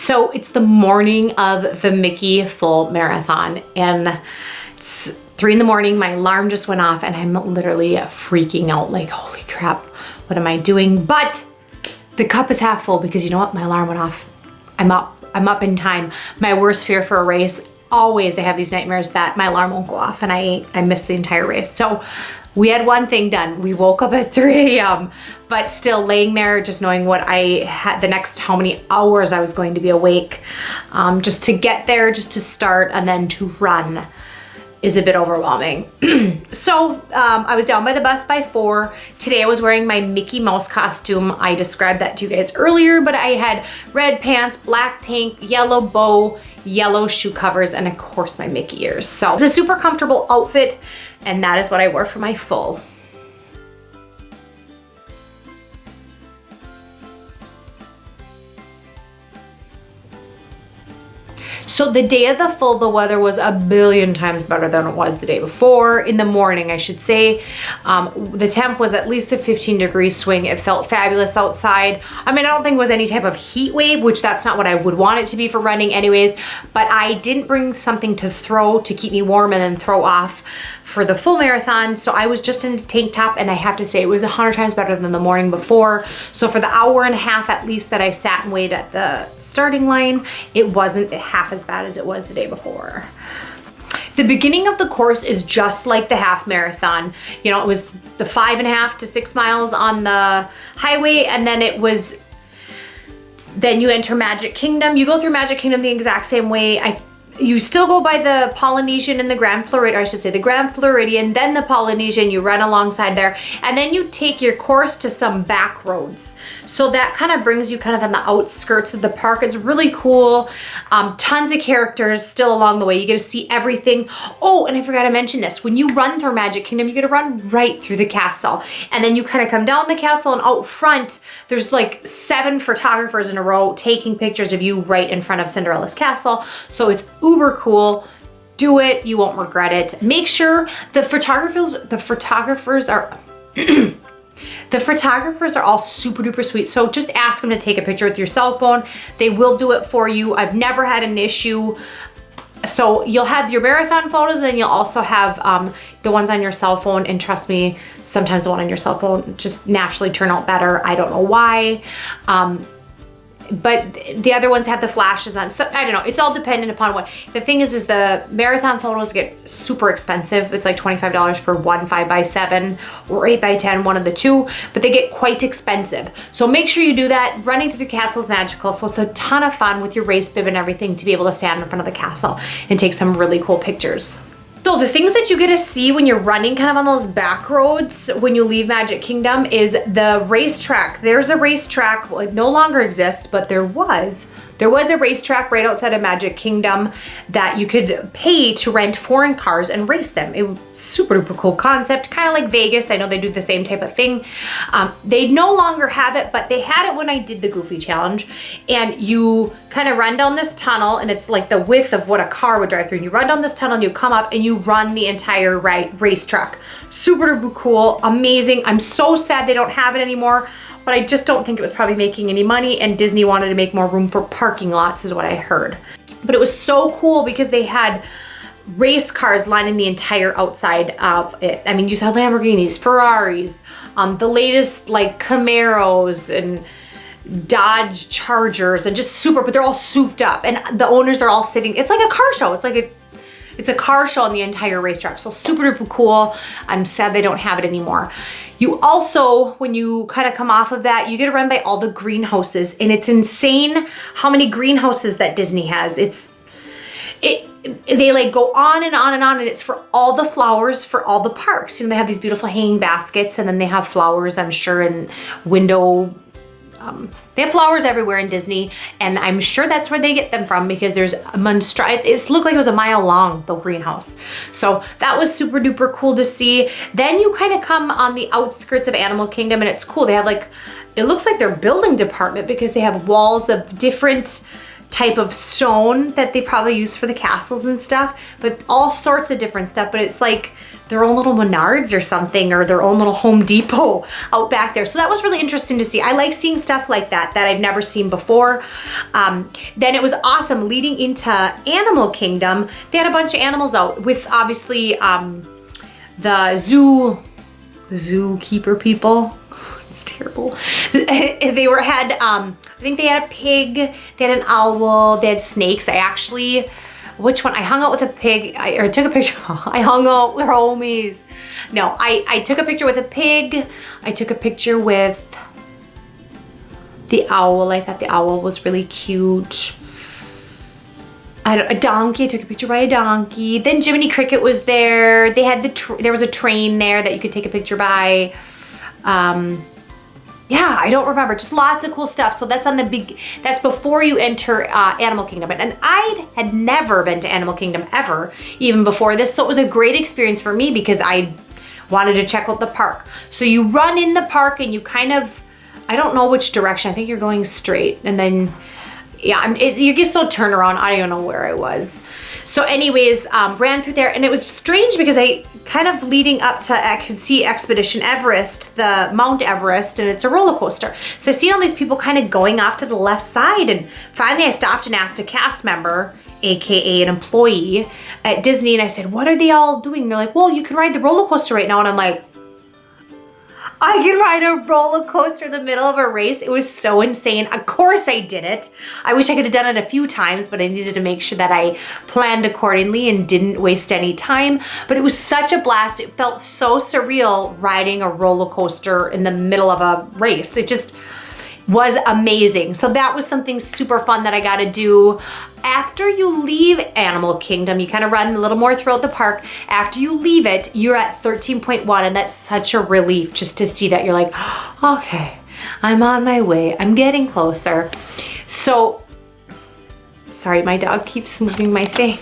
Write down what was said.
So it's the morning of the Mickey full marathon and it's 3 in the morning. My alarm just went off and I'm literally freaking out like, holy crap, what am I doing? But the cup is half full because you know what? My alarm went off. I'm up in time. My worst fear for a race, always I have these nightmares that my alarm won't go off and I missed the entire race. So we had one thing done. We woke up at 3 a.m., but still laying there, just knowing what I had, the next how many hours I was going to be awake, just to get there, just to start and then to run is a bit overwhelming. So I was down by the bus by 4. Today I was wearing my Mickey Mouse costume. I described that to you guys earlier, but I had red pants, black tank, yellow bow, yellow shoe covers, and of course my Mickey ears. So it's a super comfortable outfit and that is what I wore for my full. So the day of the full, the weather was a billion times better than it was the day before. In the morning, I should say. The temp was at least a 15-degree swing. It felt fabulous outside. I mean, I don't think it was any type of heat wave, which that's not what I would want it to be for running anyways, but I didn't bring something to throw to keep me warm and then throw off for the full marathon. So I was just in a tank top and I have to say it was 100 times better than the morning before. So for the hour and a half at least that I sat and waited at the starting line, it wasn't half as bad as it was the day before. The beginning of the course is just like the half marathon. You know, it was the 5.5 to 6 miles on the highway and then then you enter Magic Kingdom. You go through Magic Kingdom the exact same way. You still go by the Polynesian and the Grand Floridian, or I should say the Grand Floridian, then the Polynesian, you run alongside there, and then you take your course to some back roads. So that kind of brings you kind of on the outskirts of the park. It's really cool. Tons of characters still along the way. You get to see everything. Oh, and I forgot to mention this. When you run through Magic Kingdom, you get to run right through the castle. And then you kind of come down the castle and out front, there's like 7 photographers in a row taking pictures of you right in front of Cinderella's castle. So it's uber cool. Do it, you won't regret it. Make sure the photographers are the photographers are all super duper sweet. So just ask them to take a picture with your cell phone. They will do it for you. I've never had an issue. So you'll have your marathon photos and then you'll also have the ones on your cell phone. And trust me, sometimes the one on your cell phone just naturally turn out better. I don't know why. But the other ones have the flashes on. So I don't know, it's all dependent upon what. The thing is the marathon photos get super expensive. It's like $25 for one 5x7 or 8x10, one of the two, but they get quite expensive. So make sure you do that. Running through the castle is magical. So it's a ton of fun with your race bib and everything to be able to stand in front of the castle and take some really cool pictures. So the things that you get to see when you're running kind of on those back roads when you leave Magic Kingdom is the racetrack. There's a racetrack, well, it no longer exists, but there was a racetrack right outside of Magic Kingdom that you could pay to rent foreign cars and race them. It was super duper cool concept, kind of like Vegas. I know they do the same type of thing. They no longer have it, but they had it when I did the Goofy Challenge. And you kind of run down this tunnel and it's like the width of what a car would drive through. You run down this tunnel and you come up and you run the entire racetrack. Super duper cool, amazing. I'm so sad they don't have it anymore, but I just don't think it was probably making any money and Disney wanted to make more room for parking lots is what I heard. But it was so cool because they had race cars lining the entire outside of it. I mean, you saw Lamborghinis, Ferraris, the latest like Camaros and Dodge Chargers and just super, but they're all souped up and the owners are all sitting, it's like a car show. It's a car show on the entire racetrack. So super duper cool. I'm sad they don't have it anymore. You also, when you kind of come off of that, you get to run by all the greenhouses and it's insane how many greenhouses that Disney has. They like go on and on and on and it's for all the flowers for all the parks. You know, they have these beautiful hanging baskets and then they have flowers, I'm sure, in window. They have flowers everywhere in Disney and I'm sure that's where they get them from because there's a it looked like it was a mile long, the greenhouse. So that was super duper cool to see. Then you kind of come on the outskirts of Animal Kingdom and it's cool. They have like, it looks like their building department because they have walls of different type of stone that they probably use for the castles and stuff, but all sorts of different stuff. But it's like their own little Menards or something, or their own little Home Depot out back there. So that was really interesting to see. I like seeing stuff like that I've never seen before. Then it was awesome leading into Animal Kingdom. They had a bunch of animals out with obviously the zookeeper people. It's terrible. They had I think they had a pig, they had an owl, they had snakes. Which one? I hung out with a pig, I took a picture. I hung out with homies. No, I took a picture with a pig. I took a picture with the owl. I thought the owl was really cute. A donkey, I took a picture by a donkey. Then Jiminy Cricket was there. They had there was a train there that you could take a picture by. Yeah, I don't remember, just lots of cool stuff. So that's on that's before you enter Animal Kingdom. And I had never been to Animal Kingdom ever, even before this. So it was a great experience for me because I wanted to check out the park. So you run in the park and you kind of, I don't know which direction. I think you're going straight. And then, yeah, you can still turn around. I don't know where I was. So anyways, ran through there, and it was strange because I kind of leading up to I could see Expedition Everest, the Mount Everest, and it's a roller coaster. So I seen all these people kind of going off to the left side, and finally I stopped and asked a cast member, AKA an employee at Disney, and I said, what are they all doing? They're like, well, you can ride the roller coaster right now. And I'm like, I can ride a roller coaster in the middle of a race. It was so insane. Of course I did it. I wish I could have done it a few times, but I needed to make sure that I planned accordingly and didn't waste any time. But it was such a blast. It felt so surreal riding a roller coaster in the middle of a race. It just was amazing. So that was something super fun that I got to do. After you leave Animal Kingdom, you kind of run a little more throughout the park. After you leave it, you're at 13.1, and that's such a relief just to see that. You're like, okay, I'm on my way. I'm getting closer. So, sorry, my dog keeps moving my thing.